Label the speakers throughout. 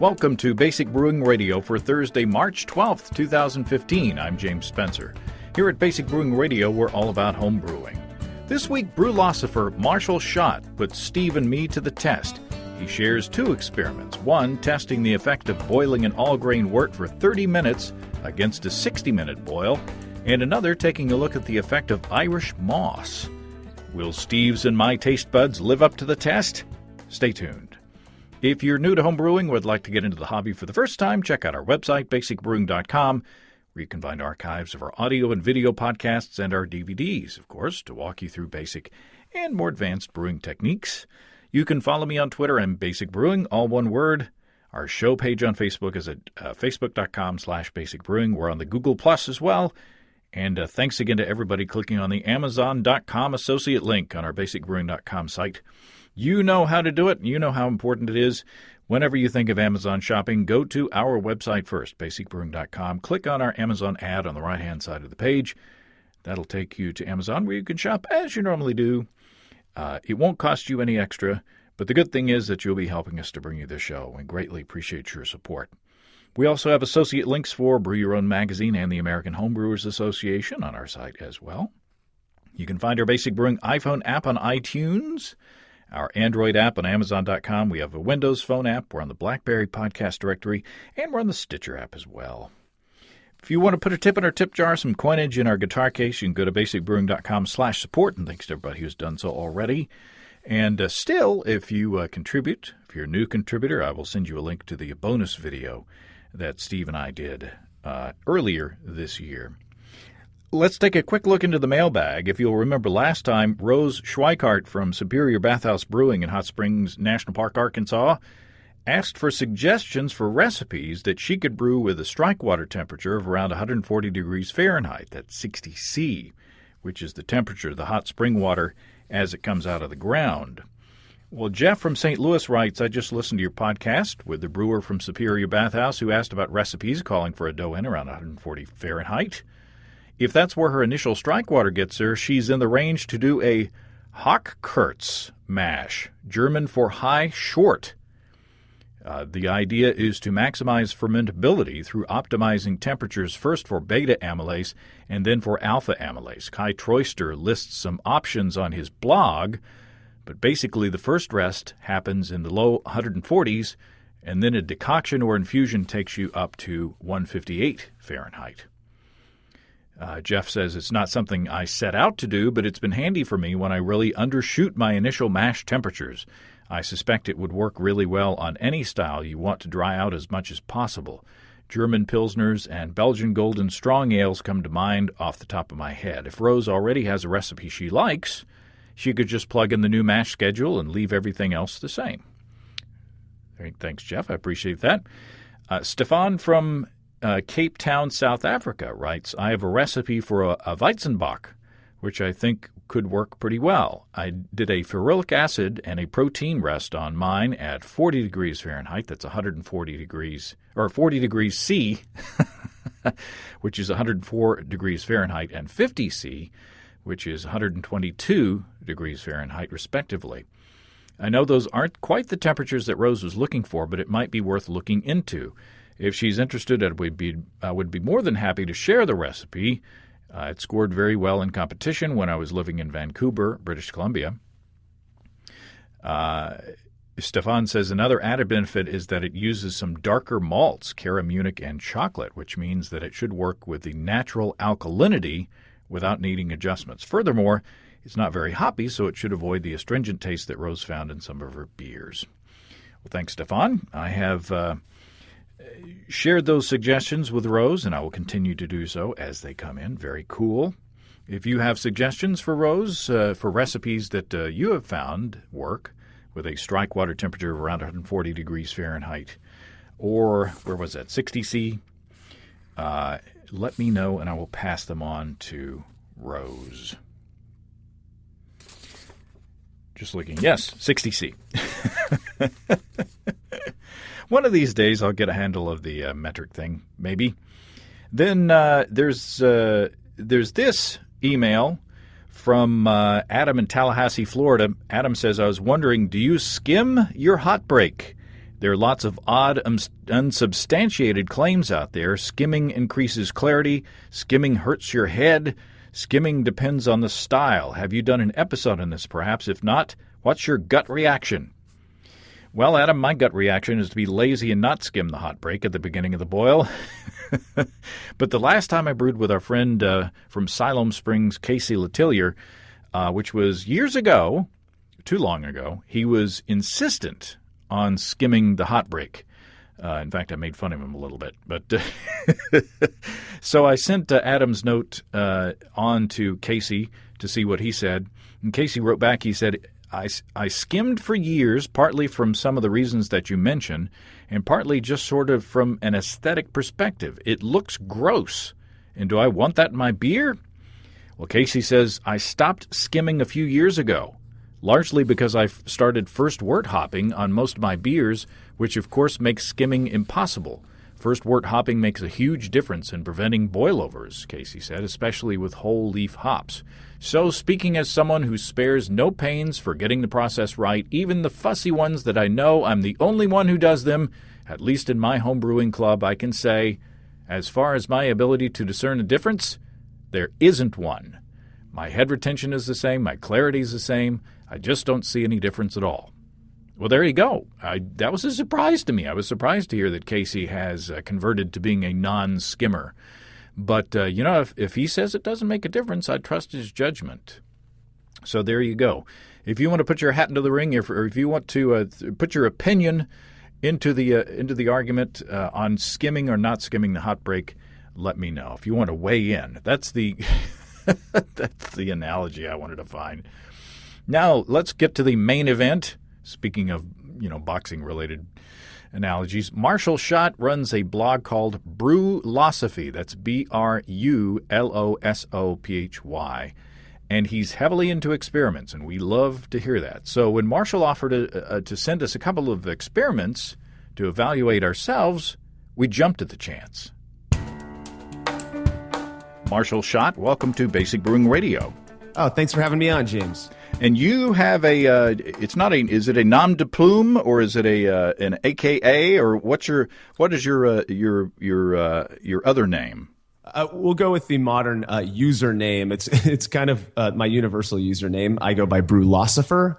Speaker 1: Welcome to Basic Brewing Radio for Thursday, March 12th, 2015. I'm James Spencer. Here at Basic Brewing Radio, we're all about home brewing. This week, Brulosopher Marshall Schott puts Steve and me to the test. He shares two experiments, one testing the effect of boiling an all-grain wort for 30 minutes against a 60-minute boil, and another taking a look at the effect of Irish moss. Will Steve's and my taste buds live up to the test? Stay tuned. If you're new to home brewing or would like to get into the hobby for the first time, check out our website, basicbrewing.com, where you can find archives of our audio and video podcasts and our DVDs, of course, to walk you through basic and more advanced brewing techniques. You can follow me on Twitter and Basic Brewing, all one word. Our show page on Facebook is at facebook.com/basicbrewing. We're on the Google Plus as well. And thanks again to everybody clicking on the Amazon.com associate link on our basicbrewing.com site. You know how to do it. You know how important it is. Whenever you think of Amazon shopping, go to our website first, basicbrewing.com. Click on our Amazon ad on the right-hand side of the page. That'll take you to Amazon where you can shop as you normally do. It won't cost you any extra, but the good thing is that you'll be helping us to bring you this show, and greatly appreciate your support. We also have associate links for Brew Your Own Magazine and the American Homebrewers Association on our site as well. You can find our Basic Brewing iPhone app on iTunes, our Android app on Amazon.com. We have a Windows Phone app. We're on the BlackBerry Podcast Directory, and we're on the Stitcher app as well. If you want to put a tip in our tip jar, some coinage in our guitar case, you can go to basicbrewing.com/support, and thanks to everybody who's done so already. And still, if you contribute, if you're a new contributor, I will send you a link to the bonus video that Steve and I did earlier this year. Let's take a quick look into the mailbag. If you'll remember last time, Rose Schweikart from Superior Bathhouse Brewing in Hot Springs National Park, Arkansas, asked for suggestions for recipes that she could brew with a strike water temperature of around 140 degrees Fahrenheit, that's 60 C, which is the temperature of the hot spring water as it comes out of the ground. Well, Jeff from St. Louis writes, I just listened to your podcast with the brewer from Superior Bathhouse who asked about recipes calling for a dough in around 140 Fahrenheit. If that's where her initial strike water gets her, she's in the range to do a Hochkurz mash, German for high short. The idea is to maximize fermentability through optimizing temperatures first for beta amylase and then for alpha amylase. Kai Troyster lists some options on his blog, but basically the first rest happens in the low 140s, and then a decoction or infusion takes you up to 158 Fahrenheit. Jeff says it's not something I set out to do, but it's been handy for me when I really undershoot my initial mash temperatures. I suspect it would work really well on any style you want to dry out as much as possible. German Pilsners and Belgian Golden Strong Ales come to mind off the top of my head. If Rose already has a recipe she likes, she could just plug in the new mash schedule and leave everything else the same. Thanks, Jeff. I appreciate that. Stefan from Cape Town, South Africa writes, I have a recipe for a Weizenbock, which I think could work pretty well. I did a ferulic acid and a protein rest on mine at 40 degrees Fahrenheit. That's 140 degrees, or 40 degrees C, which is 104 degrees Fahrenheit, and 50 C, which is 122 degrees Fahrenheit, respectively. I know those aren't quite the temperatures that Rose was looking for, but it might be worth looking into. If she's interested, I would be more than happy to share the recipe. It scored very well in competition when I was living in Vancouver, British Columbia. Stefan says another added benefit is that it uses some darker malts, Cara Munich and chocolate, which means that it should work with the natural alkalinity without needing adjustments. Furthermore, it's not very hoppy, so it should avoid the astringent taste that Rose found in some of her beers. Well, thanks, Stefan. I have shared those suggestions with Rose, and I will continue to do so as they come in. Very cool. If you have suggestions for Rose for recipes that you have found work with a strike water temperature of around 140 degrees Fahrenheit, or, where was that, 60 C, let me know, and I will pass them on to Rose. Just looking. Yes, 60 C. One of these days I'll get a handle of the metric thing, maybe. Then there's this email from Adam in Tallahassee, Florida. Adam says, I was wondering, do you skim your hot break? There are lots of odd, unsubstantiated claims out there. Skimming increases clarity. Skimming hurts your head. Skimming depends on the style. Have you done an episode on this, perhaps? If not, what's your gut reaction? Well, Adam, my gut reaction is to be lazy and not skim the hot break at the beginning of the boil. But the last time I brewed with our friend from Siloam Springs, Casey Letillier, which was years ago, too long ago, he was insistent on skimming the hot break. In fact, I made fun of him a little bit. But so I sent Adam's note on to Casey to see what he said. And Casey wrote back, he said, I skimmed for years, partly from some of the reasons that you mentioned, and partly just sort of from an aesthetic perspective. It looks gross. And do I want that in my beer? Well, Casey says, I stopped skimming a few years ago, largely because I started first wort hopping on most of my beers, which of course makes skimming impossible. First wort hopping makes a huge difference in preventing boilovers, Casey said, especially with whole leaf hops. So, speaking as someone who spares no pains for getting the process right, even the fussy ones that I know I'm the only one who does them, at least in my home brewing club, I can say, as far as my ability to discern a difference, there isn't one. My head retention is the same, my clarity is the same, I just don't see any difference at all. Well, there you go. That was a surprise to me. I was surprised to hear that Casey has converted to being a non-skimmer. But, if he says it doesn't make a difference, I trust his judgment. So there you go. If you want to put your hat into the ring, or if you want to put your opinion into the argument on skimming or not skimming the hot break, let me know. If you want to weigh in, that's the that's the analogy I wanted to find. Now let's get to the main event. Speaking of boxing-related analogies, Marshall Schott runs a blog called Brulosophy. That's Brulosophy. And he's heavily into experiments, and we love to hear that. So when Marshall offered to send us a couple of experiments to evaluate ourselves, we jumped at the chance. Marshall Schott, welcome to Basic Brewing Radio.
Speaker 2: Oh, thanks for having me on, James.
Speaker 1: And you have is it a nom de plume, or is it an AKA, or what is your other name?
Speaker 2: We'll go with the modern username. It's kind of my universal username. I go by Brulosopher.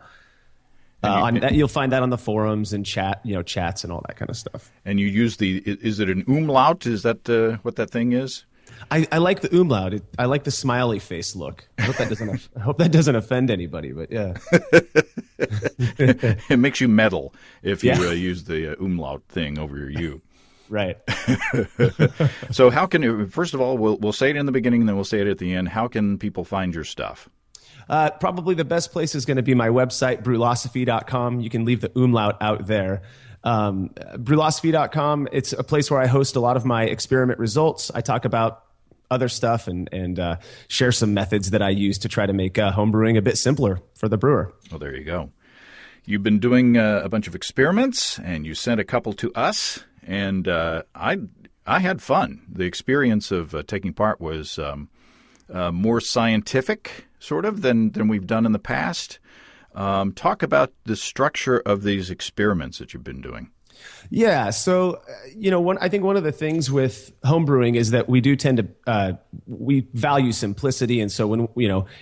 Speaker 2: You'll find that on the forums and chats and all that kind of stuff.
Speaker 1: And you use is it an umlaut? Is that what that thing is?
Speaker 2: I like the umlaut. I like the smiley face look. I hope that doesn't offend anybody, but yeah.
Speaker 1: It makes you metal if you use the umlaut thing over your U.
Speaker 2: Right.
Speaker 1: So how can, first of all, we'll say it in the beginning and then we'll say it at the end. How can people find your stuff?
Speaker 2: Probably the best place is going to be my website, brulosophy.com. You can leave the umlaut out there. Brulosophy.com, it's a place where I host a lot of my experiment results. I talk about other stuff and share some methods that I use to try to make homebrewing a bit simpler for the brewer.
Speaker 1: Well, there you go. You've been doing a bunch of experiments, and you sent a couple to us, and I had fun. The experience of taking part was more scientific, sort of, than we've done in the past. Talk about the structure of these experiments that you've been doing.
Speaker 2: Yeah. So, I think one of the things with homebrewing is that we do tend to, we value simplicity. And so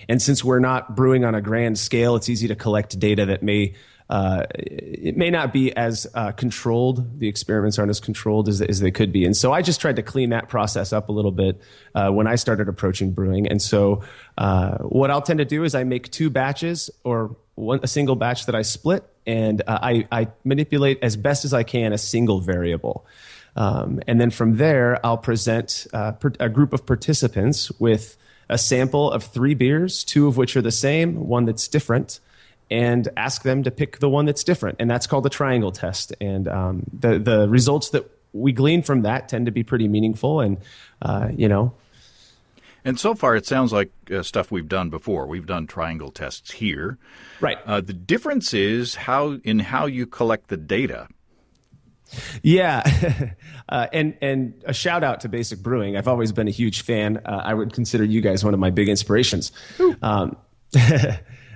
Speaker 2: and since we're not brewing on a grand scale, it's easy to collect data that it may not be as controlled. The experiments aren't as controlled as they could be. And so I just tried to clean that process up a little bit when I started approaching brewing. And so what I'll tend to do is I make two batches or a single batch that I split, and I manipulate as best as I can a single variable. And then from there, I'll present a group of participants with a sample of 3 beers, 2 of which are the same, 1 that's different, and ask them to pick the one that's different. And that's called the triangle test. And the results that we glean from that tend to be pretty meaningful. And,
Speaker 1: And so far, it sounds like stuff we've done before. We've done triangle tests here.
Speaker 2: Right.
Speaker 1: The difference is how you collect the data.
Speaker 2: Yeah. And a shout out to Basic Brewing. I've always been a huge fan. I would consider you guys one of my big inspirations.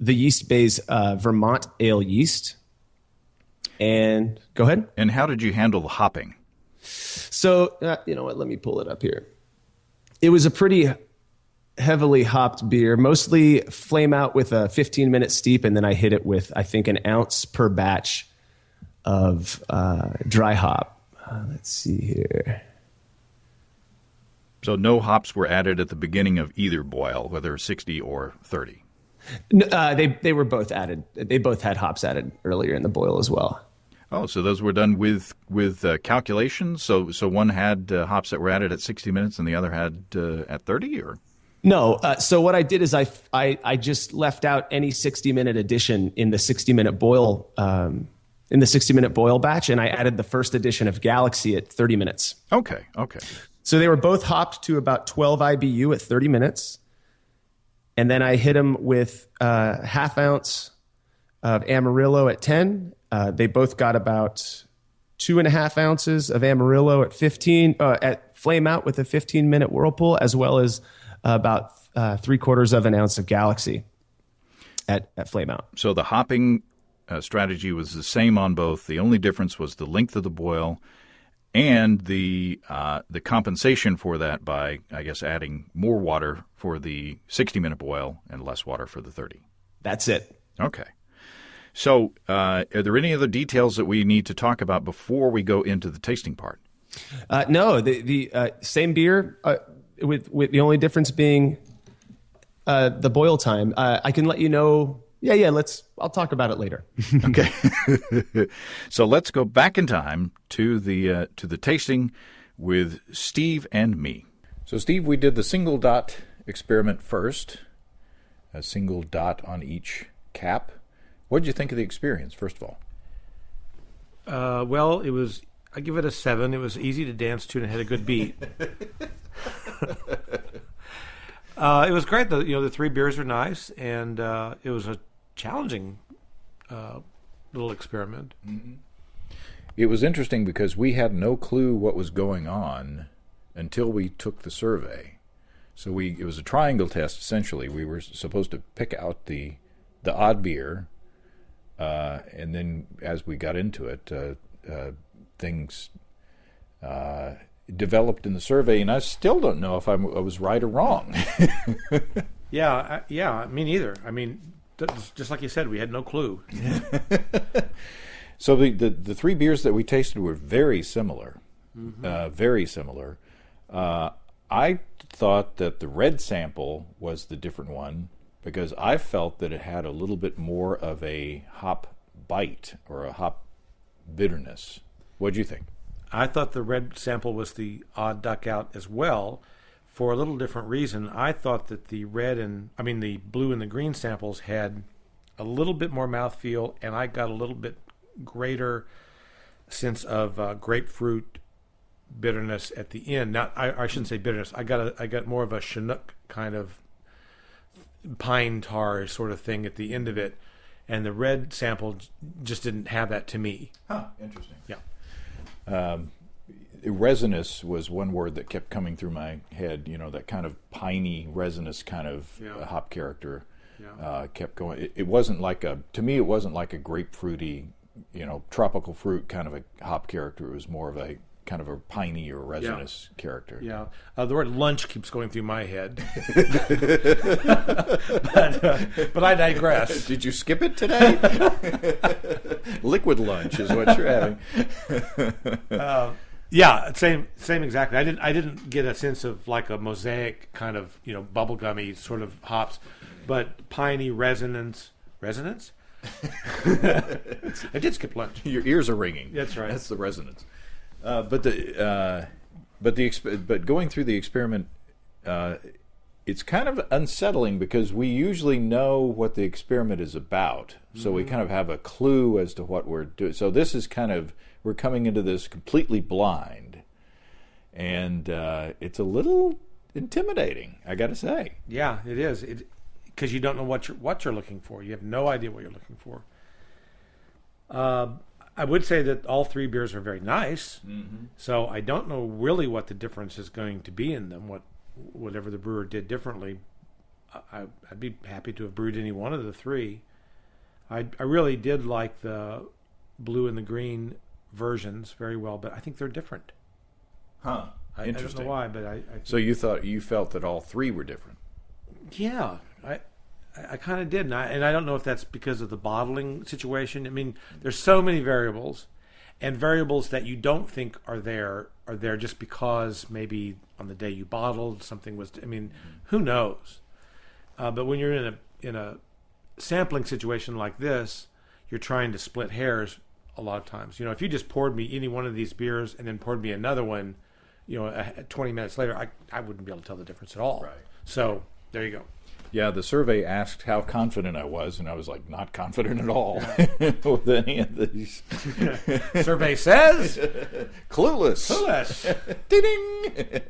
Speaker 2: the yeast base Vermont ale yeast. And go ahead.
Speaker 1: And how did you handle the hopping?
Speaker 2: So, you know what? Let me pull it up here. It was a pretty heavily hopped beer, mostly flame out with a 15-minute steep, and then I hit it with, I think, an ounce per batch of dry hop. Let's see here.
Speaker 1: So no hops were added at the beginning of either boil, whether 60 or 30?
Speaker 2: No, they were both added. They both had hops added earlier in the boil as well.
Speaker 1: Oh, so those were done with calculations? So one had hops that were added at 60 minutes and the other had at 30, or?
Speaker 2: No. So what I did is I just left out any 60-minute addition in the 60-minute boil batch, and I added the first addition of Galaxy at 30 minutes.
Speaker 1: Okay.
Speaker 2: So they were both hopped to about 12 IBU at 30 minutes, and then I hit them with half ounce of Amarillo at 10. They both got about 2.5 ounces of Amarillo at 15 at flame out with a 15-minute whirlpool, as well as about 3/4 of an ounce of Galaxy at flame out.
Speaker 1: So the hopping strategy was the same on both. The only difference was the length of the boil and the compensation for that by, I guess, adding more water for the 60-minute boil and less water for the 30.
Speaker 2: That's it.
Speaker 1: Okay. So are there any other details that we need to talk about before we go into the tasting part?
Speaker 2: No, the same beer with the only difference being the boil time. I can let you know. Yeah. I'll talk about it later.
Speaker 1: Okay. So let's go back in time to the tasting with Steve and me. So Steve, we did the single dot experiment first, a single dot on each cap. What did you think of the experience, first of all?
Speaker 3: Well, I give it a 7. It was easy to dance to and it had a good beat. It was great. The 3 beers were nice, and it was a challenging little experiment.
Speaker 1: Mm-hmm. It was interesting because we had no clue what was going on until we took the survey. So it was a triangle test, essentially. We were supposed to pick out the odd beer, and then as we got into it, things developed in the survey, and I still don't know if I was right or wrong.
Speaker 3: Yeah, me neither. I mean, just like you said, we had no clue.
Speaker 1: So the 3 beers that we tasted were very similar. Mm-hmm. Very similar. I thought that the red sample was the different one because I felt that it had a little bit more of a hop bite or a hop bitterness. What do you think?
Speaker 3: I thought the red sample was the odd duck out as well, for a little different reason. I thought that the blue and the green samples had a little bit more mouthfeel, and I got a little bit greater sense of grapefruit bitterness at the end. Now, I shouldn't say bitterness. I got more of a Chinook kind of pine tar sort of thing at the end of it, and the red sample just didn't have that to me.
Speaker 1: Huh, interesting.
Speaker 3: Yeah.
Speaker 1: Resinous was one word that kept coming through my head. That kind of piney, resinous kind of hop character kept going. It wasn't to me, it wasn't like a grapefruity, tropical fruit kind of a hop character. It was more of a kind of a piney or resinous character.
Speaker 3: Yeah. The word lunch keeps going through my head. But I digress.
Speaker 1: Did you skip it today? Liquid lunch is what you're having.
Speaker 3: Yeah, same exactly. I didn't get a sense of like a mosaic kind of, bubblegummy sort of hops, but piney resonance. Resonance? I did skip lunch.
Speaker 1: Your ears are ringing.
Speaker 3: That's right.
Speaker 1: That's the resonance. But going through the experiment, it's kind of unsettling because we usually know what the experiment is about, so we kind of have a clue as to what we're doing. So this is we're coming into this completely blind, and it's a little intimidating, I got to say.
Speaker 3: Yeah, it is. Because you don't know what you're looking for. You have no idea what you're looking for. I would say that all 3 beers are very nice. Mm-hmm. So I don't know really what the difference is going to be in them. Whatever the brewer did differently. I'd be happy to have brewed any one of the three. I really did like the blue and the green versions very well, but I think they're different.
Speaker 1: Huh.
Speaker 3: I don't know why, but I
Speaker 1: So you felt that all three were different?
Speaker 3: Yeah, I kind of did, and I don't know if that's because of the bottling situation. I mean, there's so many variables, and variables that you don't think are there just because maybe on the day you bottled something was. I mean, who knows? But when you're in a sampling situation like this, you're trying to split hairs a lot of times. If you just poured me any one of these beers and then poured me another one, 20 minutes later, I wouldn't be able to tell the difference at all.
Speaker 1: Right.
Speaker 3: So there you go.
Speaker 1: Yeah, the survey asked how confident I was, and I was like, not confident at all with any of these.
Speaker 3: Survey says
Speaker 1: clueless. Ding.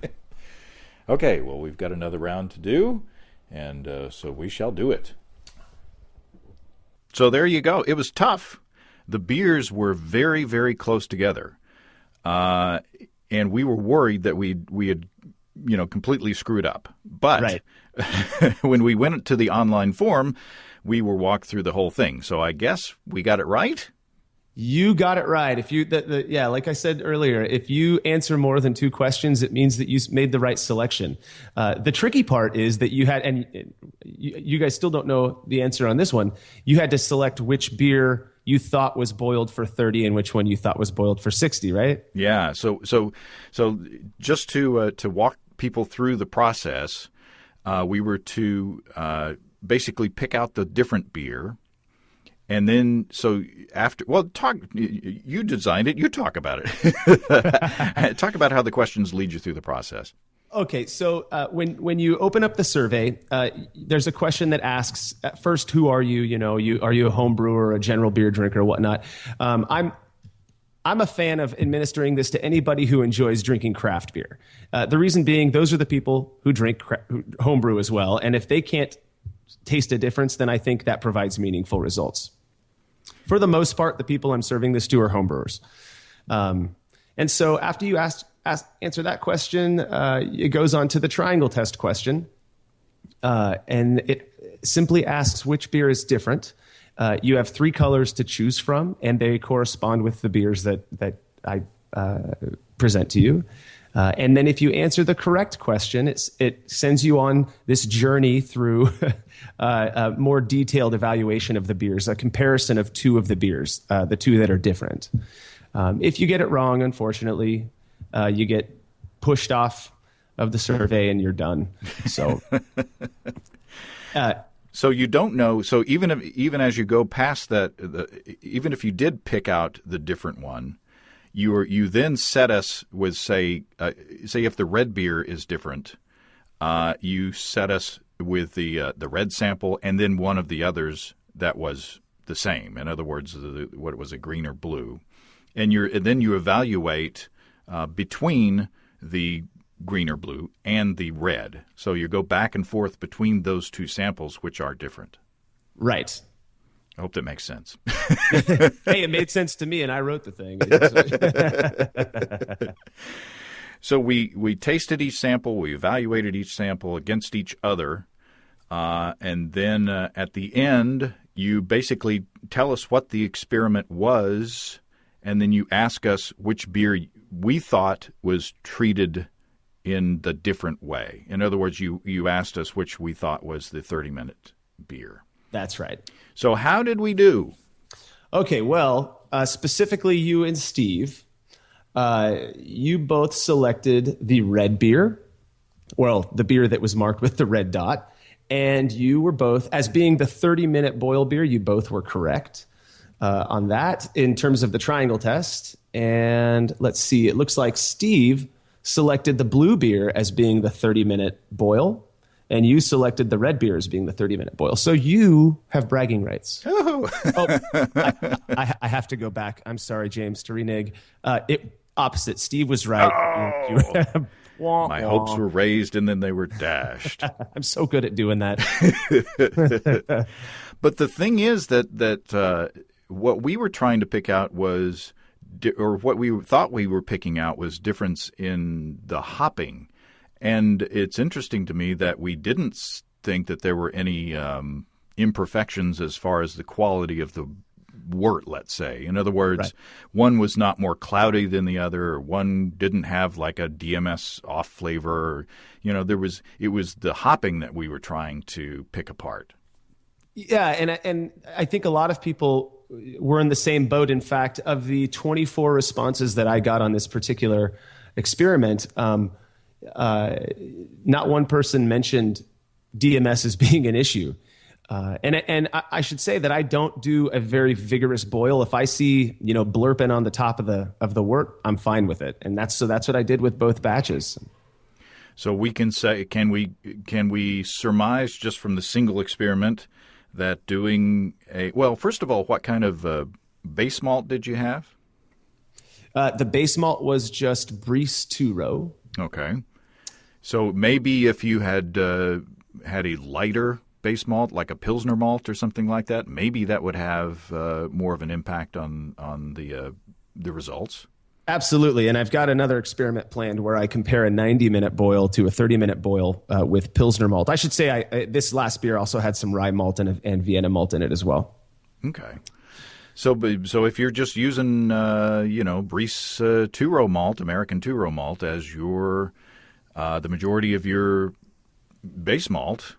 Speaker 1: Okay, well, we've got another round to do, and so we shall do it. So there you go. It was tough. The beers were very, very close together, and we were worried that we had completely screwed up. But
Speaker 2: right.
Speaker 1: When we went to the online form, we were walked through the whole thing. So I guess we got it right. You
Speaker 2: got it right. If you, like I said earlier, if you answer more than 2 questions, it means that you made the right selection. The tricky part is that you had, and you guys still don't know the answer on this one. You had to select which beer you thought was boiled for 30 and which one you thought was boiled for 60, right?
Speaker 1: Yeah. So just to walk people through the process, we were to basically pick out the different beer. And then, you designed it. You talk about it. Talk about how the questions lead you through the process.
Speaker 2: Okay, so when you open up the survey, there's a question that asks, at first, who are you? Are you a home brewer, a general beer drinker, whatnot? I'm a fan of administering this to anybody who enjoys drinking craft beer. The reason being, those are the people who drink home brew as well. And if they can't taste a difference, then I think that provides meaningful results. For the most part, the people I'm serving this to are homebrewers. And so after you answer that question, it goes on to the triangle test question. And it simply asks which beer is different. You have 3 colors to choose from, and they correspond with the beers that I present to you. And then if you answer the correct question, it sends you on this journey through a more detailed evaluation of the beers, a comparison of 2 of the beers, the 2 that are different. If you get it wrong, unfortunately, you get pushed off of the survey and you're done. So,
Speaker 1: so you don't know. So even as you go past that, even if you did pick out the different one, you then set us with say if the red beer is different, you set us with the red sample and then one of the others that was the same. In other words, what was a green or blue, and then you evaluate between the green or blue and the red. So you go back and forth between those 2 samples, which are different.
Speaker 2: Right.
Speaker 1: I hope that makes sense.
Speaker 2: Hey, it made sense to me, and I wrote the thing.
Speaker 1: So we tasted each sample, we evaluated each sample against each other, and then at the end, you basically tell us what the experiment was, and then you ask us which beer we thought was treated in the different way. In other words, you asked us which we thought was the 30-minute beer.
Speaker 2: That's right.
Speaker 1: So how did we do?
Speaker 2: Okay, well, specifically you and Steve, you both selected the red beer, well, the beer that was marked with the red dot, and you were both, as being the 30-minute boil beer, you both were correct on that in terms of the triangle test. And let's see, it looks like Steve selected the blue beer as being the 30-minute boil, and you selected the red beer as being the 30-minute boil. So you have bragging rights.
Speaker 1: Oh,
Speaker 2: I have to go back. I'm sorry, James, to renege. Opposite. Steve was right.
Speaker 1: Oh. My hopes were raised and then they were dashed.
Speaker 2: I'm so good at doing that.
Speaker 1: But the thing is that what we were trying to pick out was, or what we thought we were picking out was difference in the hopping. And it's interesting to me that we didn't think that there were any imperfections as far as the quality of the wort, let's say. In other words,
Speaker 2: Right.
Speaker 1: one was not more cloudy than the other, or one didn't have like a DMS off flavor. Or, it was the hopping that we were trying to pick apart.
Speaker 2: Yeah, and I think a lot of people were in the same boat. In fact, of the 24 responses that I got on this particular experiment, not one person mentioned DMS as being an issue. And I should say that I don't do a very vigorous boil. If I see blurping on the top of the wort, I'm fine with it, and that's what I did with both batches.
Speaker 1: So we can say, can we surmise just from the single experiment that doing first of all, what kind of base malt did you have?
Speaker 2: The base malt was just Brice 2-row.
Speaker 1: Okay, so maybe if you had had a lighter base malt, like a Pilsner malt or something like that, maybe that would have more of an impact on the results.
Speaker 2: Absolutely, and I've got another experiment planned where I compare a 90-minute boil to a 30-minute boil with Pilsner malt. I should say this last beer also had some rye malt and Vienna malt in it as well.
Speaker 1: Okay. So if you're just using Brice 2-row malt, American 2-row malt as your the majority of your base malt,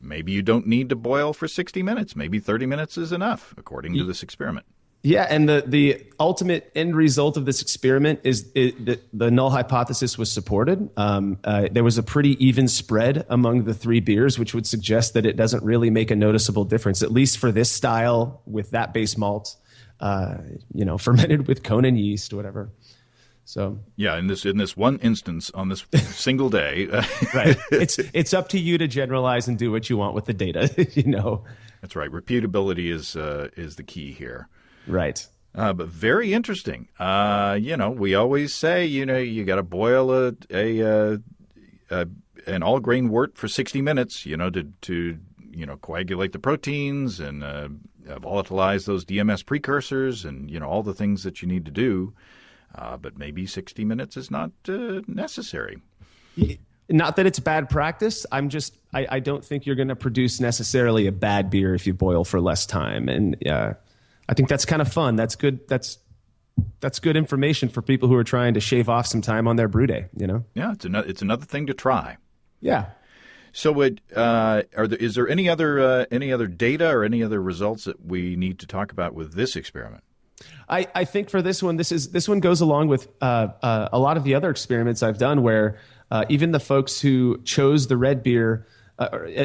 Speaker 1: maybe you don't need to boil for 60 minutes. Maybe 30 minutes is enough, according to this experiment.
Speaker 2: Yeah, and the ultimate end result of this experiment is the null hypothesis was supported. There was a pretty even spread among the three beers, which would suggest that it doesn't really make a noticeable difference, at least for this style with that base malt, fermented with Conan yeast, whatever. So
Speaker 1: yeah, in this one instance on this single day,
Speaker 2: right. It's up to you to generalize and do what you want with the data.
Speaker 1: That's right. Reputability is the key here.
Speaker 2: Right.
Speaker 1: But very interesting. We always say you got to boil an all grain wort for 60 minutes. To coagulate the proteins and volatilize those DMS precursors and all the things that you need to do. But maybe 60 minutes is not necessary.
Speaker 2: Not that it's bad practice. I don't think you're going to produce necessarily a bad beer if you boil for less time. And I think that's kind of fun. That's good. That's good information for people who are trying to shave off some time on their brew day.
Speaker 1: Yeah, it's another thing to try.
Speaker 2: Yeah.
Speaker 1: So, is there any other data or any other results that we need to talk about with this experiment?
Speaker 2: I think for this one, this one goes along with a lot of the other experiments I've done, where even the folks who chose the red beer,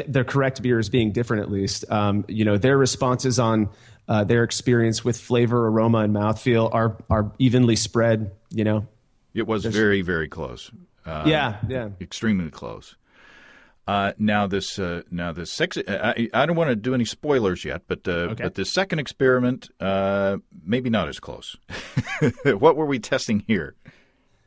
Speaker 2: their correct beer as being different, at least, their responses on their experience with flavor, aroma, and mouthfeel are evenly spread.
Speaker 1: It was very, very close.
Speaker 2: Yeah,
Speaker 1: extremely close. Now this sex. I don't want to do any spoilers yet, but the second experiment, maybe not as close. What were we testing here?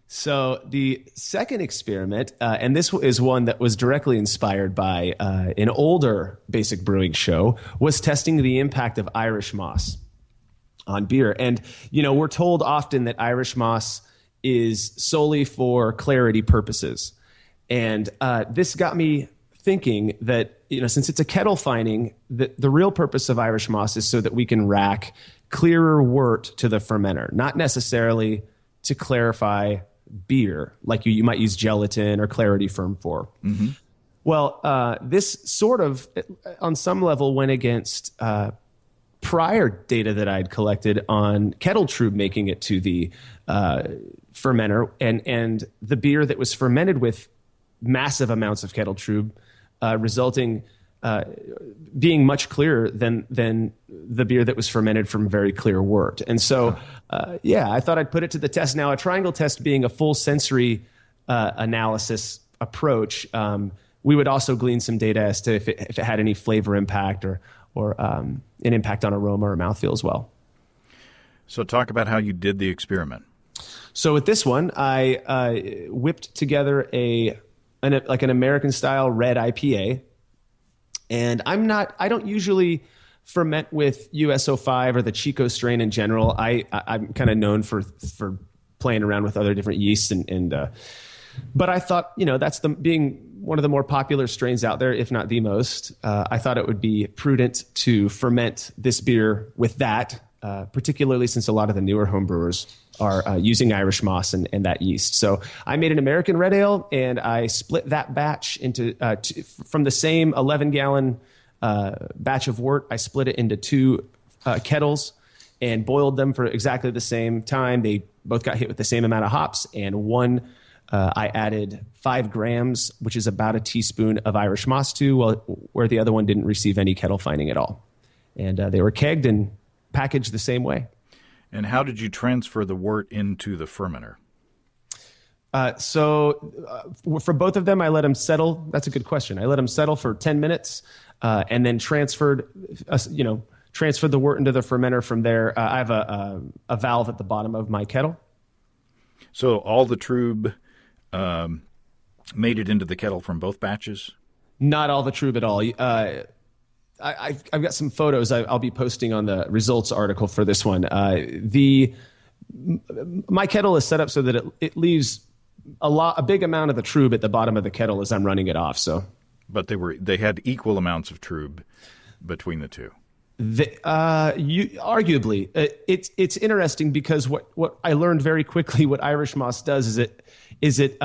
Speaker 2: So the second experiment, and this is one that was directly inspired by an older basic brewing show, was testing the impact of Irish moss on beer. And we're told often that Irish moss is solely for clarity purposes. And this got me thinking that, since it's a kettle fining, the real purpose of Irish moss is so that we can rack clearer wort to the fermenter, not necessarily to clarify beer like you might use gelatin or clarity firm for. Mm-hmm. Well, this sort of, on some level, went against prior data that I'd collected on kettle trub making it to the fermenter, and the beer that was fermented with massive amounts of kettle trub, resulting being much clearer than the beer that was fermented from very clear wort. And so, I thought I'd put it to the test. Now, a triangle test being a full sensory analysis approach, we would also glean some data as to if it had any flavor impact or an impact on aroma or mouthfeel as well.
Speaker 1: So talk about how you did the experiment.
Speaker 2: So with this one, I whipped together an American-style red IPA. And I don't usually ferment with USO5 or the Chico strain in general. I'm kind of known for playing around with other different yeasts, but I thought, that's being one of the more popular strains out there, if not the most. I thought it would be prudent to ferment this beer with that, particularly since a lot of the newer homebrewers are using Irish moss and that yeast. So I made an American red ale, and I split that batch into from the same 11-gallon batch of wort. I split it into 2 kettles and boiled them for exactly the same time. They both got hit with the same amount of hops, and one I added 5 grams, which is about a teaspoon of Irish moss to, where the other one didn't receive any kettle fining at all. And they were kegged and packaged the same way.
Speaker 1: And how did you transfer the wort into the fermenter?
Speaker 2: For both of them, I let them settle. That's a good question. I let them settle for 10 minutes and then transferred the wort into the fermenter from there. I have a valve at the bottom of my kettle.
Speaker 1: So all the trub made it into the kettle from both batches? Not
Speaker 2: all the trub at all. I've got some photos I'll be posting on the results article for this one. My kettle is set up so that it leaves a big amount of the trub at the bottom of the kettle as I'm running it off. So,
Speaker 1: but they had equal amounts of trub between the two.
Speaker 2: Arguably, it's interesting because what I learned very quickly, what Irish moss does is it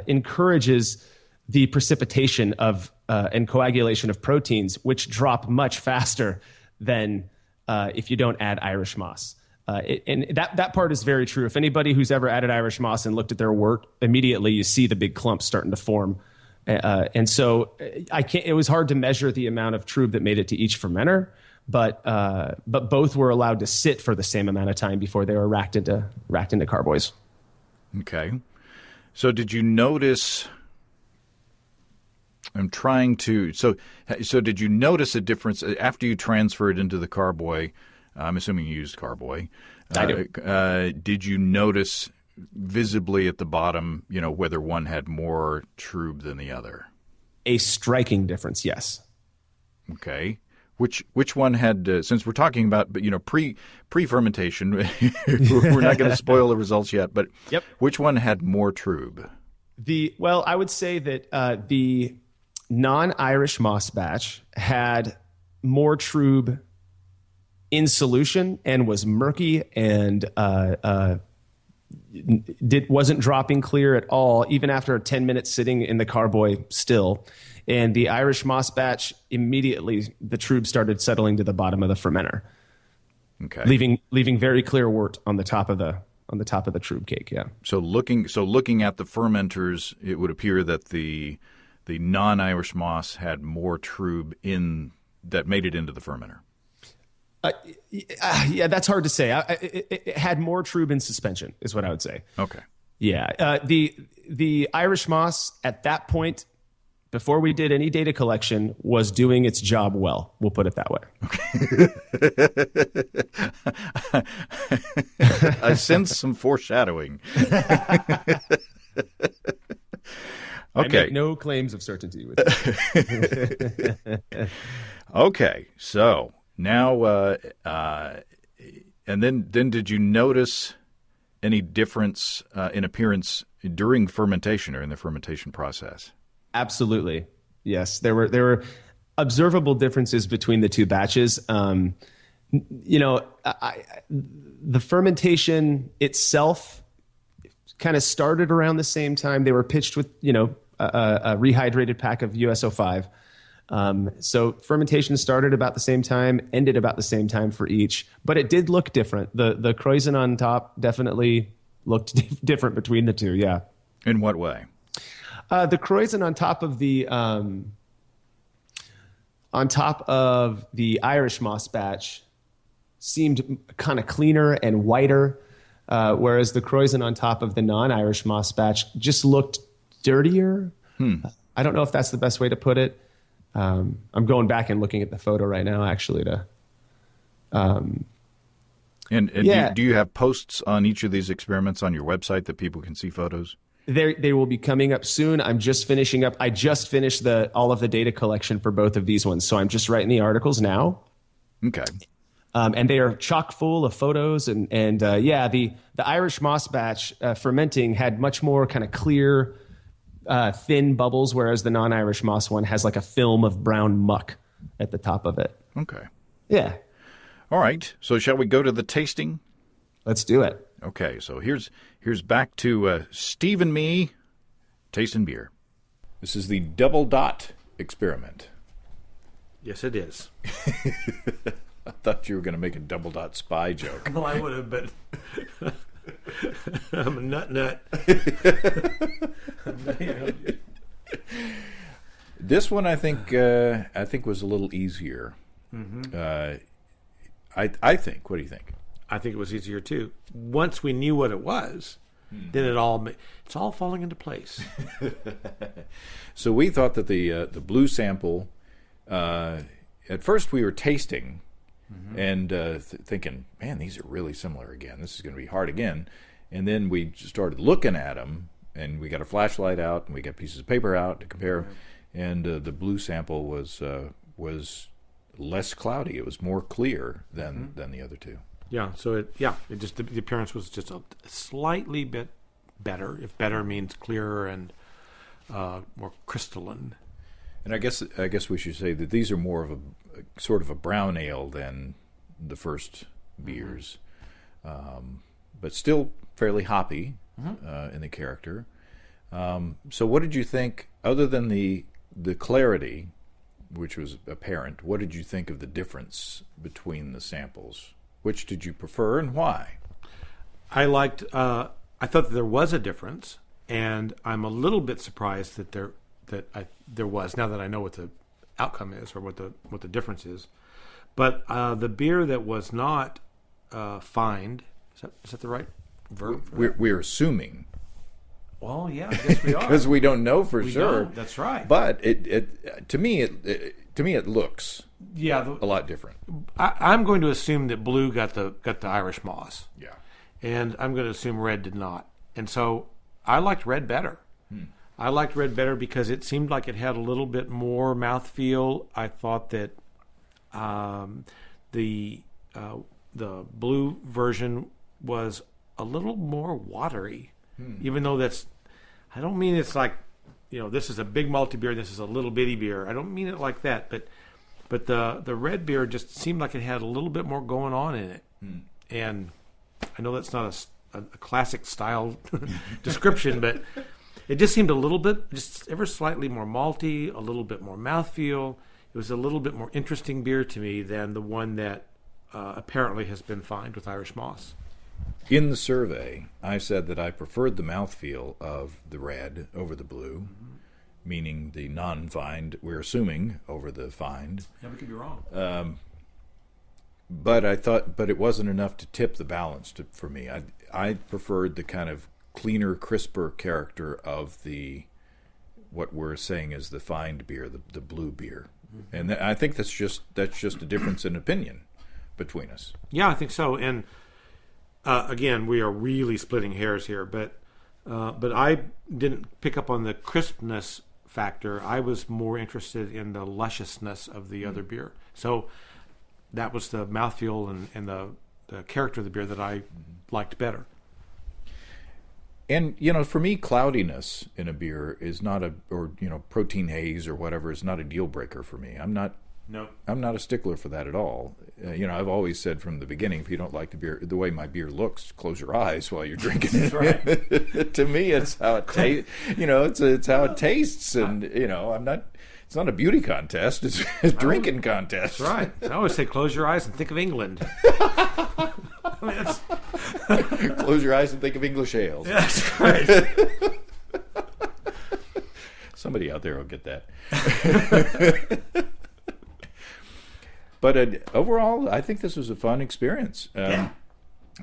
Speaker 2: encourages the precipitation of and coagulation of proteins, which drop much faster than if you don't add Irish moss. And that part is very true. If anybody who's ever added Irish moss and looked at their wort, immediately you see the big clumps starting to form. And so it was hard to measure the amount of trub that made it to each fermenter, but both were allowed to sit for the same amount of time before they were racked into carboys.
Speaker 1: Okay. So did you notice... So did you notice a difference after you transferred into the carboy? I'm assuming you used carboy.
Speaker 2: I do.
Speaker 1: Did you notice visibly at the bottom, whether one had more trub than the other?
Speaker 2: A striking difference, yes.
Speaker 1: Okay. Which one had? Since we're talking about, pre-fermentation, we're not going to spoil the results yet. But
Speaker 2: yep.
Speaker 1: Which one had more trub?
Speaker 2: I would say that the non-Irish moss batch had more trub in solution and was murky and wasn't dropping clear at all, even after 10 minutes sitting in the carboy still. And the Irish moss batch, immediately the trub started settling to the bottom of the fermenter.
Speaker 1: Okay.
Speaker 2: Leaving very clear wort on the top of the trub cake. Yeah.
Speaker 1: So looking at the fermenters, it would appear that the non-Irish moss had more trub that made it into the fermenter.
Speaker 2: Yeah, that's hard to say. It had more trub in suspension, is what I would say.
Speaker 1: Okay.
Speaker 2: Yeah. The Irish moss at that point, before we did any data collection, was doing its job well. We'll put it that
Speaker 1: way. I sense some foreshadowing. Okay.
Speaker 2: I make no claims of certainty with it.
Speaker 1: Okay, so now, and then did you notice any difference in appearance during fermentation or in the fermentation process?
Speaker 2: Absolutely, yes. There were observable differences between the two batches. The fermentation itself kind of started around the same time. They were pitched with, a rehydrated pack of USO5. So fermentation started about the same time, ended about the same time for each, but it did look different. The krausen on top definitely looked different between the two. Yeah.
Speaker 1: In what way?
Speaker 2: The krausen on top of the Irish moss batch seemed kind of cleaner and whiter, whereas the krausen on top of the non-Irish moss batch just looked dirtier. I don't know if that's the best way to put it. I'm going back and looking at the photo right now, actually.
Speaker 1: Do you have posts on each of these experiments on your website that people can see photos?
Speaker 2: They will be coming up soon. I'm just finishing up. I just finished all of the data collection for both of these ones, so I'm just writing the articles now.
Speaker 1: Okay.
Speaker 2: And they are chock full of photos. The Irish moss batch fermenting had much more kind of clear, thin bubbles, whereas the non-Irish moss one has like a film of brown muck at the top of it.
Speaker 1: Okay.
Speaker 2: Yeah.
Speaker 1: All right. So shall we go to the tasting?
Speaker 2: Let's do it.
Speaker 1: Okay. So here's back to Steve and me tasting beer. This is the Double Dot Experiment.
Speaker 3: Yes, it is.
Speaker 1: I thought you were going to make a Double Dot Spy joke.
Speaker 3: Well, I would have, but I'm a nut.
Speaker 1: This one, I think was a little easier. Mm-hmm. I think. What do you think?
Speaker 3: I think it was easier too. Once we knew what it was, then it's all falling into place.
Speaker 1: So we thought that the blue sample. At first, we were tasting and thinking, "Man, these are really similar again. This is going to be hard again." And then we started looking at them, and we got a flashlight out, and we got pieces of paper out to compare. And the blue sample was less cloudy. It was more clear than the other two.
Speaker 3: Yeah. So it just the appearance was just a slightly bit better. If better means clearer and more crystalline.
Speaker 1: And I guess we should say that these are more of a sort of a brown ale than the first beers, but still fairly hoppy in the character. So what did you think, other than the clarity, which was apparent, what did you think of the difference between the samples? Which did you prefer and why?
Speaker 3: I thought that there was a difference, and I'm a little bit surprised that there was, now that I know what the outcome is or what the difference is. But the beer that was not fined, is that the right verb?
Speaker 1: We're assuming.
Speaker 3: Well, yeah, I guess we are.
Speaker 1: Because we don't know for sure.
Speaker 3: That's right.
Speaker 1: But to me it looks a lot different.
Speaker 3: I'm going to assume that blue got the Irish moss.
Speaker 1: Yeah.
Speaker 3: And I'm going to assume red did not. And so I liked red better. I liked red better because it seemed like it had a little bit more mouthfeel. I thought that the blue version was a little more watery, even though I don't mean it's like, this is a big malty beer, this is a little bitty beer. I don't mean it like that, but the red beer just seemed like it had a little bit more going on in it. And I know that's not a classic style description, but it just seemed a little bit, just ever slightly more malty, a little bit more mouthfeel. It was a little bit more interesting beer to me than the one that apparently has been fined with Irish moss.
Speaker 1: In the survey, I said that I preferred the mouthfeel of the red over the blue, meaning the non-fined, we're assuming, over the fined.
Speaker 3: Yeah, we could be wrong.
Speaker 1: But it wasn't enough to tip the balance for me. I preferred the kind of cleaner, crisper character of what we're saying is the fined beer, the blue beer. And I think that's just a difference in opinion between us.
Speaker 3: Yeah, I think so. And again, we are really splitting hairs here, but I didn't pick up on the crispness factor. I was more interested in the lusciousness of the other beer. So that was the mouthfeel and the character of the beer that I liked better.
Speaker 1: And, for me, cloudiness in a beer is not protein haze or whatever is not a deal breaker for me. I'm not a stickler for that at all. I've always said from the beginning, if you don't like the way my beer looks, close your eyes while you're drinking it.
Speaker 3: Right.
Speaker 1: To me, it's how it tastes. It's how it tastes, and it's not a beauty contest. It's a drinking contest.
Speaker 3: That's right. I always say, close your eyes and think of England.
Speaker 1: Close your eyes and think of English ales.
Speaker 3: Yeah, that's right.
Speaker 1: Somebody out there will get that. But overall, I think this was a fun experience.
Speaker 3: Yeah.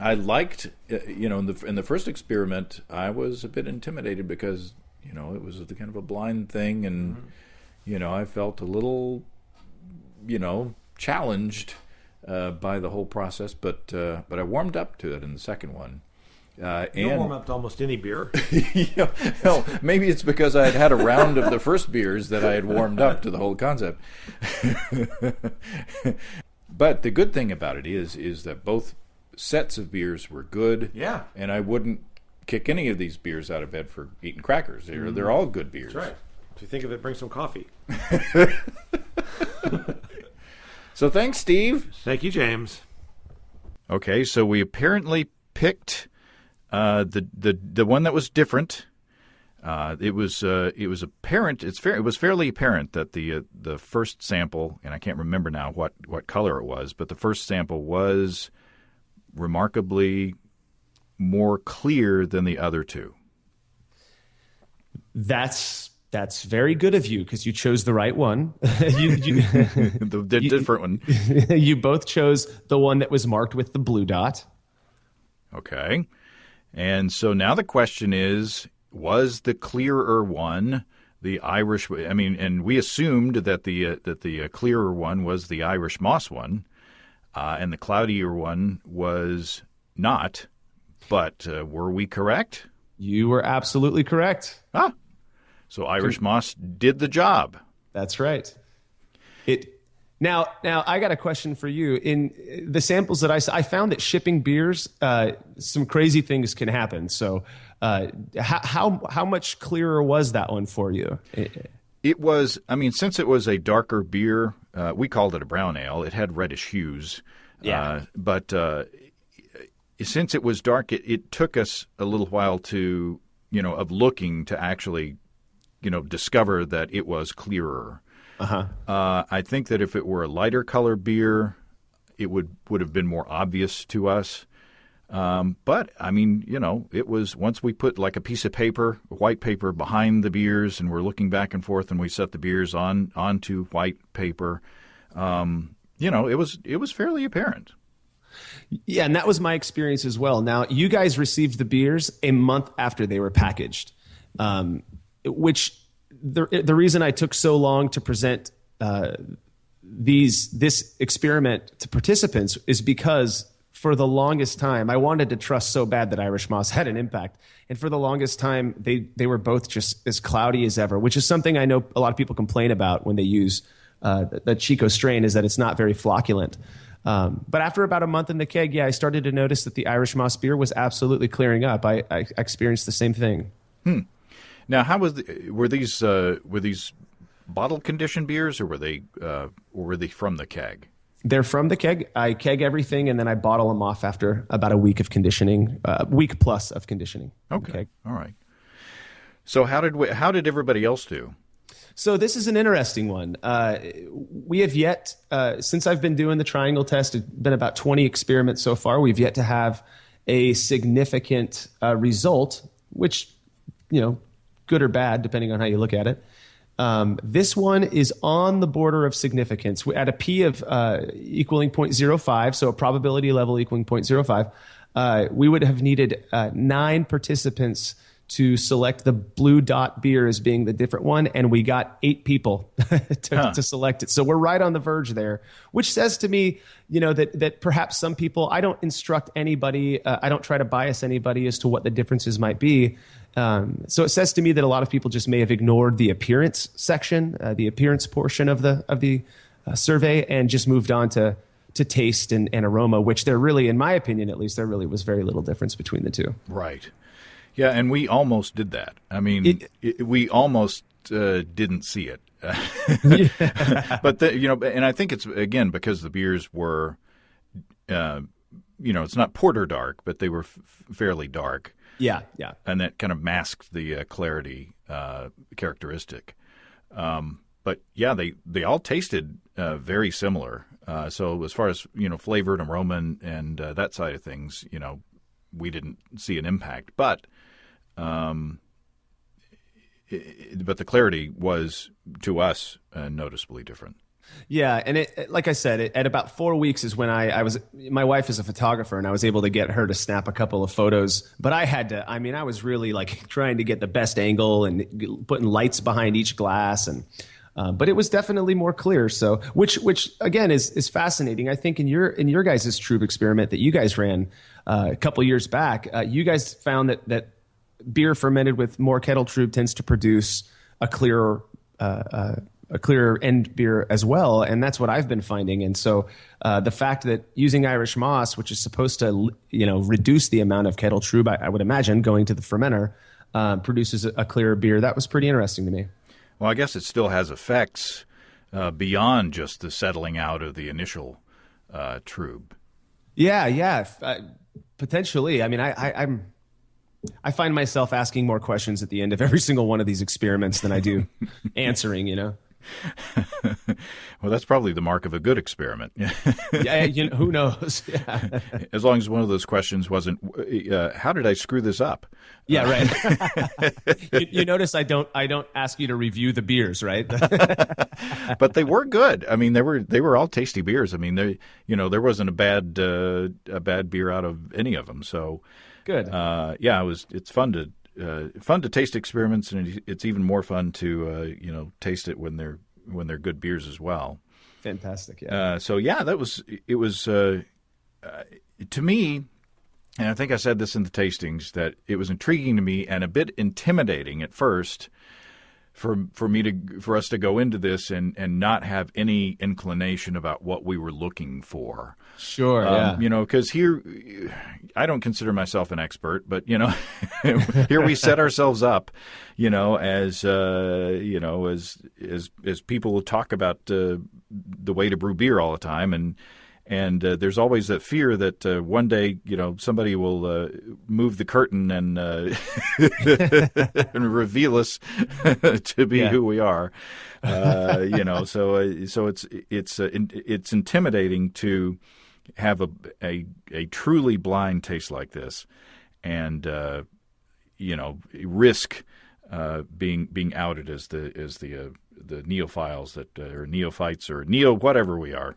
Speaker 1: I liked, in the first experiment, I was a bit intimidated because, it was kind of a blind thing, and I felt a little, challenged by the whole process. But I warmed up to it in the second one.
Speaker 3: You warm up to almost any beer.
Speaker 1: Maybe it's because I had a round of the first beers that I had warmed up to the whole concept. But the good thing about it is that both sets of beers were good.
Speaker 3: Yeah.
Speaker 1: And I wouldn't kick any of these beers out of bed for eating crackers. They're all good beers.
Speaker 3: That's right. If you think of it, bring some coffee.
Speaker 1: So thanks, Steve.
Speaker 3: Thank you, James.
Speaker 1: Okay, so we apparently picked the one that was different. It was apparent. It was fairly apparent that the first sample, and I can't remember now what color it was, but the first sample was remarkably more clear than the other two.
Speaker 2: That's very good of you because you chose the right one.
Speaker 1: The different one.
Speaker 2: You both chose the one that was marked with the blue dot.
Speaker 1: Okay. And so now the question is, was the clearer one the Irish? I mean, and we assumed that the clearer one was the Irish moss one, and the cloudier one was not. But were we correct?
Speaker 2: You were absolutely correct.
Speaker 1: Ah. So Irish moss did the job.
Speaker 2: That's right. Now I got a question for you. In the samples that I found that shipping beers, some crazy things can happen. So how much clearer was that one for you?
Speaker 1: It was, I mean, since it was a darker beer, we called it a brown ale. It had reddish hues.
Speaker 2: Yeah.
Speaker 1: But since it was dark, it took us a little while to, of looking to actually discover that it was clearer. I think that if it were a lighter color beer, it would have been more obvious to us. But I mean, it was once we put like a piece of paper, white paper behind the beers, and we're looking back and forth, and we set the beers onto white paper. It was fairly apparent.
Speaker 2: Yeah, and that was my experience as well. Now, you guys received the beers a month after they were packaged. Which the reason I took so long to present this experiment to participants is because for the longest time I wanted to trust so bad that Irish moss had an impact, and for the longest time they were both just as cloudy as ever, which is something I know a lot of people complain about when they use the Chico strain, is that it's not very flocculent. But after about a month in the keg, I started to notice that the Irish moss beer was absolutely clearing up. I experienced the same thing.
Speaker 1: Now, were these bottle conditioned beers, or were they from the keg?
Speaker 2: They're from the keg. I keg everything, and then I bottle them off after about a week of conditioning, week plus of conditioning.
Speaker 1: Okay, all right. So how did everybody else do?
Speaker 2: So this is an interesting one. We have yet, since I've been doing the triangle test, it's been about 20 experiments so far. We've yet to have a significant result, which good or bad, depending on how you look at it. This one is on the border of significance. At a P of equaling 0.05, so a probability level equaling 0.05, we would have needed 9 participants to select the blue dot beer as being the different one, and we got 8 people to select it. So we're right on the verge there, which says to me, that perhaps some people, I don't instruct anybody, I don't try to bias anybody as to what the differences might be. So it says to me that a lot of people just may have ignored the appearance section, the appearance portion of the survey, and just moved on to taste and aroma, which there really, in my opinion at least, there really was very little difference between the two.
Speaker 1: Right. Yeah, and we almost did that. I mean, we almost didn't see it. But and I think it's again because the beers were, it's not porter dark, but they were fairly dark.
Speaker 2: Yeah.
Speaker 1: And that kind of masked the clarity characteristic. But yeah, they all tasted very similar. So as far as flavor and aroma and that side of things, we didn't see an impact, but the clarity was to us noticeably different.
Speaker 2: Yeah, and like I said, at about 4 weeks is when I was. My wife is a photographer, and I was able to get her to snap a couple of photos. But I had to. I mean, I was really like trying to get the best angle and putting lights behind each glass, and but it was definitely more clear. So, which again is fascinating. I think in your guys' Trube experiment that you guys ran a couple years back, you guys found that beer fermented with more kettle Trube tends to produce a clearer a clearer end beer as well, and that's what I've been finding. And so the fact that using Irish moss, which is supposed to reduce the amount of kettle trub, I would imagine, going to the fermenter, produces a clearer beer, that was pretty interesting to me.
Speaker 1: Well, I guess it still has effects beyond just the settling out of the initial trub.
Speaker 2: Yeah, potentially. I mean, I find myself asking more questions at the end of every single one of these experiments than I do answering,
Speaker 1: Well, that's probably the mark of a good experiment.
Speaker 2: Yeah, who knows? Yeah.
Speaker 1: As long as one of those questions wasn't, how did I screw this up?
Speaker 2: Yeah, right. you notice I don't ask you to review the beers, right?
Speaker 1: But they were good. I mean, they were all tasty beers. I mean, there wasn't a bad beer out of any of them. So
Speaker 2: good.
Speaker 1: It's fun to taste experiments, and it's even more fun to taste it when they're good beers as well.
Speaker 2: Fantastic. Yeah.
Speaker 1: It was to me, and I think I said this in the tastings, that it was intriguing to me and a bit intimidating at first for us to go into this and not have any inclination about what we were looking for.
Speaker 2: Sure. Yeah.
Speaker 1: Because here, I don't consider myself an expert, but here we set ourselves up, as people will talk about the way to brew beer all the time, and there's always that fear that one day, somebody will move the curtain and and reveal us to be who we are. So it's intimidating to have a truly blind taste like this, and risk being outed as the neophiles or neophytes or whatever we are.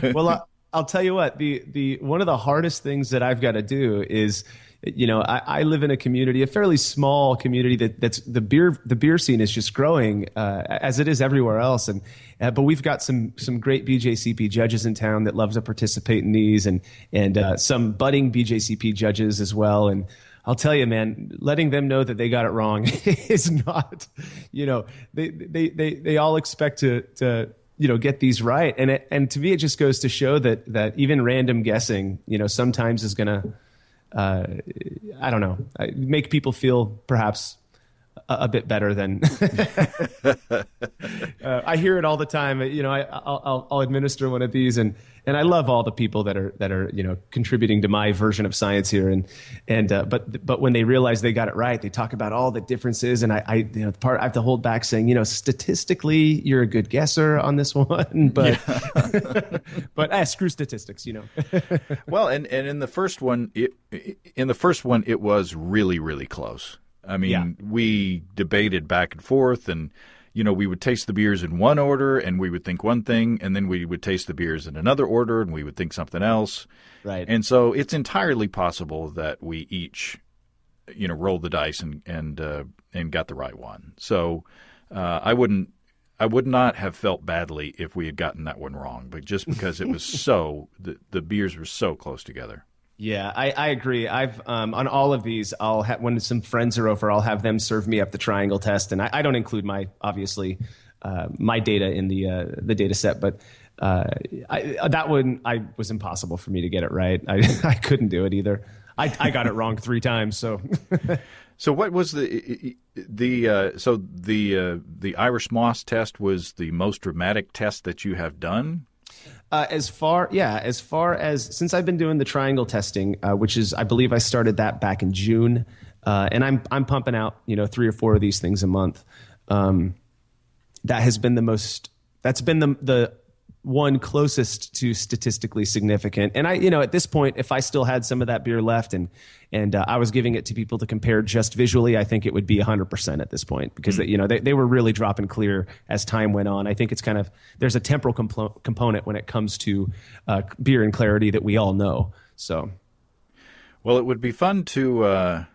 Speaker 2: Well, I'll tell you what, the one of the hardest things that I've got to do is, I live in a community, a fairly small community that's the beer scene is just growing as it is everywhere else, and but we've got some great BJCP judges in town that love to participate in these, and some budding BJCP judges as well. And I'll tell you, man, letting them know that they got it wrong is not, they all expect to get these right. And to me, it just goes to show that even random guessing, sometimes is going to, I don't know, make people feel perhaps a bit better than I hear it all the time. I'll administer one of these, and I love all the people that are contributing to my version of science here, but when they realize they got it right, they talk about all the differences, and I have to hold back saying, statistically you're a good guesser on this one, but but screw statistics,
Speaker 1: Well, and in the first one it was really, really close. I mean, we debated back and forth, and we would taste the beers in one order, and we would think one thing, and then we would taste the beers in another order, and we would think something else.
Speaker 2: Right. And
Speaker 1: so it's entirely possible that we each, rolled the dice and got the right one. So I would not have felt badly if we had gotten that one wrong, but just because it was the beers were so close together.
Speaker 2: Yeah, I agree. I've on all of these, I'll have, when some friends are over, I'll have them serve me up the triangle test, and I don't include my data in the data set, but that one was impossible for me to get it right. I couldn't do it either. I got it wrong 3 times. So,
Speaker 1: so what was the Irish moss test was the most dramatic test that you have done?
Speaker 2: As far as since I've been doing the triangle testing, which is, I believe I started that back in June, and I'm pumping out 3 or 4 of these things a month. That has been that's been the one closest to statistically significant. And at this point, if I still had some of that beer left and I was giving it to people to compare just visually, I think it would be 100% at this point, because they were really dropping clear as time went on. I think it's there's a temporal component when it comes to beer and clarity that we all know. So,
Speaker 1: well, it would be fun to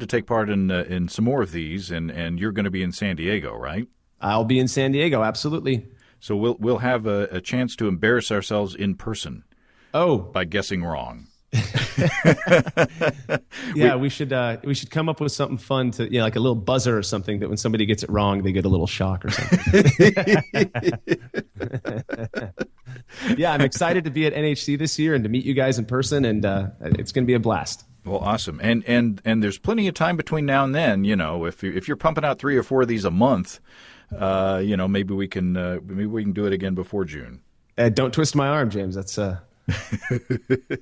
Speaker 1: take part in some more of these, and you're going to be in San Diego, right?
Speaker 2: I'll be in San Diego, absolutely.
Speaker 1: So we'll have a chance to embarrass ourselves in person.
Speaker 2: Oh,
Speaker 1: by guessing wrong.
Speaker 2: Yeah, we should come up with something fun to, like a little buzzer or something that when somebody gets it wrong, they get a little shock or something. Yeah, I'm excited to be at NHC this year and to meet you guys in person, and it's going to be a blast.
Speaker 1: Well, awesome. And there's plenty of time between now and then. If you're pumping out 3 or 4 of these a month, maybe we can do it again before June.
Speaker 2: Don't twist my arm, James. That's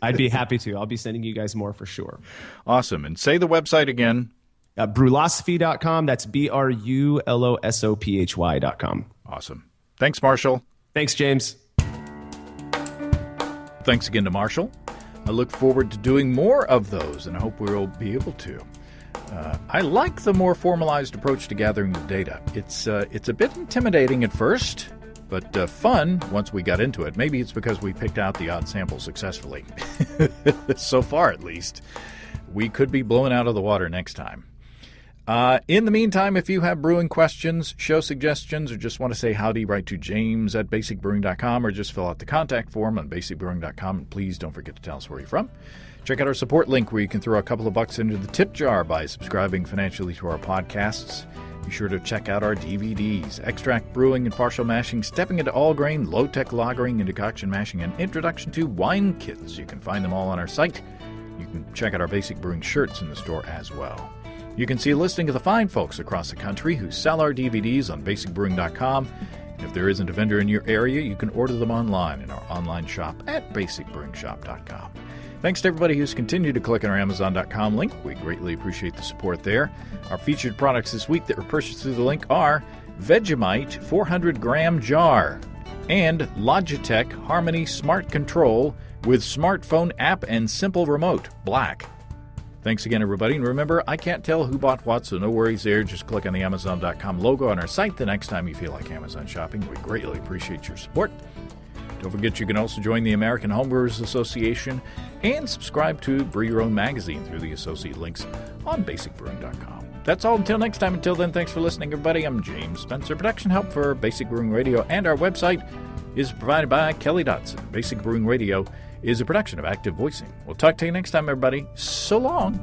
Speaker 2: I'd be happy to. I'll be sending you guys more for sure.
Speaker 1: Awesome. And say the website again.
Speaker 2: Brulosophy.com. That's BRULOSOPHY.com.
Speaker 1: Awesome. Thanks, Marshall.
Speaker 2: Thanks, James.
Speaker 1: Thanks again to Marshall. I look forward to doing more of those, and I hope we'll be able to. I like the more formalized approach to gathering the data. It's a bit intimidating at first, but fun once we got into it. Maybe it's because we picked out the odd sample successfully. So far, at least. We could be blown out of the water next time. In the meantime, if you have brewing questions, show suggestions, or just want to say howdy, write to james@basicbrewing.com or just fill out the contact form on basicbrewing.com. And please don't forget to tell us where you're from. Check out our support link where you can throw a couple of bucks into the tip jar by subscribing financially to our podcasts. Be sure to check out our DVDs, Extract Brewing and Partial Mashing, Stepping into All Grain, Low-Tech Lagering and Decoction Mashing, and Introduction to Wine Kits. You can find them all on our site. You can check out our Basic Brewing shirts in the store as well. You can see a listing of the fine folks across the country who sell our DVDs on basicbrewing.com. If there isn't a vendor in your area, you can order them online in our online shop at basicbrewingshop.com. Thanks to everybody who's continued to click on our Amazon.com link. We greatly appreciate the support there. Our featured products this week that were purchased through the link are Vegemite 400-gram jar and Logitech Harmony Smart Control with smartphone app and simple remote, black. Thanks again, everybody. And remember, I can't tell who bought what, so no worries there. Just click on the Amazon.com logo on our site the next time you feel like Amazon shopping. We greatly appreciate your support. Don't forget you can also join the American Homebrewers Association and subscribe to Brew Your Own magazine through the associate links on basicbrewing.com. That's all until next time. Until then, thanks for listening, everybody. I'm James Spencer. Production help for Basic Brewing Radio and our website is provided by Kelly Dotson. Basic Brewing Radio is a production of Active Voicing. We'll talk to you next time, everybody. So long.